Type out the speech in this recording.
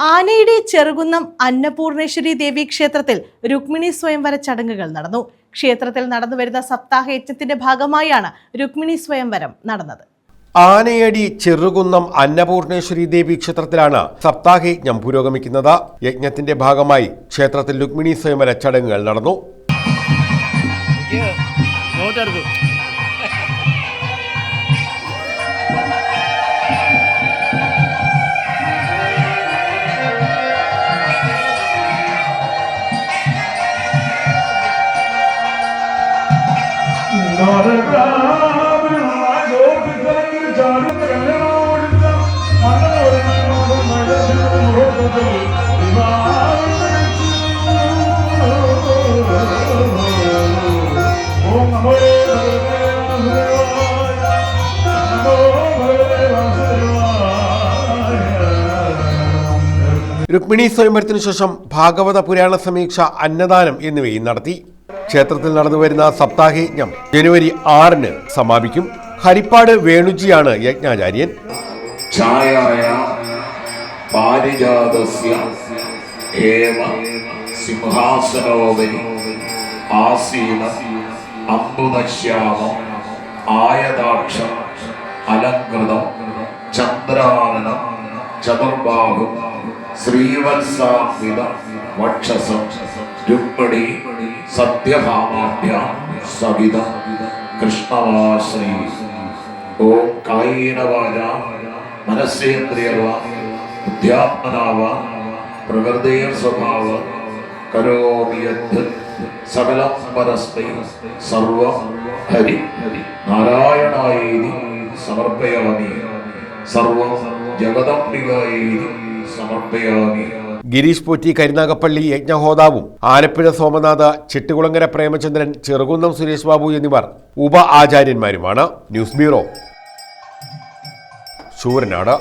ആനയുടെ ചെറുകുന്നം അന്നപൂർണേശ്വരി ദേവി ക്ഷേത്രത്തിൽ രുക്മിണി സ്വയംവര ചടങ്ങുകൾ നടന്നു. ക്ഷേത്രത്തിൽ നടന്നുവരുന്ന സപ്താഹ യജ്ഞത്തിന്റെ ഭാഗമായാണ് രുക്മിണി സ്വയംവരം നടന്നത്. ആനയടി ചെറുകുന്നം അന്നപൂർണേശ്വരി ദേവി ക്ഷേത്രത്തിലാണ് സപ്താഹയജ്ഞം പുരോഗമിക്കുന്നത്. യജ്ഞത്തിന്റെ ഭാഗമായി ക്ഷേത്രത്തിൽ രുക്മിണി സ്വയംവര ചടങ്ങുകൾ നടന്നു. രുക്മിണി സ്വയംവരത്തിനു ശേഷം ഭാഗവത പുരാണ സമീക്ഷ, അന്നദാനം എന്നിവയും നടത്തി. ക്ഷേത്രത്തിൽ നടന്നുവരുന്ന സപ്താഹയജ്ഞം ജനുവരി 6-ന് സമാപിക്കും. ഹരിപ്പാട് വേണുജിയാണ് യജ്ഞാചാര്യൻ. സിംഹാസനോപരി ആസീന അമൃതശ്യാമം ആയതാക്ഷം അലങ്കൃതം ചന്ദ്രാനനം ചതുർബാഹും ശ്രീവത്സാന്വിത വക്ഷസം രുക്മിണി സത്യഭാമാഭ്യ സവിത കൃഷ്ണവാശ്രീ. ഓം കായേന വാചാ മനസ്സേന്ദ്രിയർവാ ബുദ്ധ്യാത്മനാവാ പ്രകൃതേ സ്വഭാവ കരോമി യദ് സകലം പരസ്മൈ സർവം ഹരി നാരായണായേതി സമർപ്പയാമി സർവം ജഗദംബികായേതി സമർപ്പയാമി. ഗിരീഷ് പോറ്റി കരുനാഗപ്പള്ളി യജ്ഞഹോതാവും ആലപ്പുഴ സോമനാഥ്, ചെട്ടികുളങ്ങര പ്രേമചന്ദ്രൻ, ചെറുകുന്നം സുരേഷ് ബാബു എന്നിവർ ഉപ ആചാര്യന്മാരുമാണ്. News bureau, Sooranad.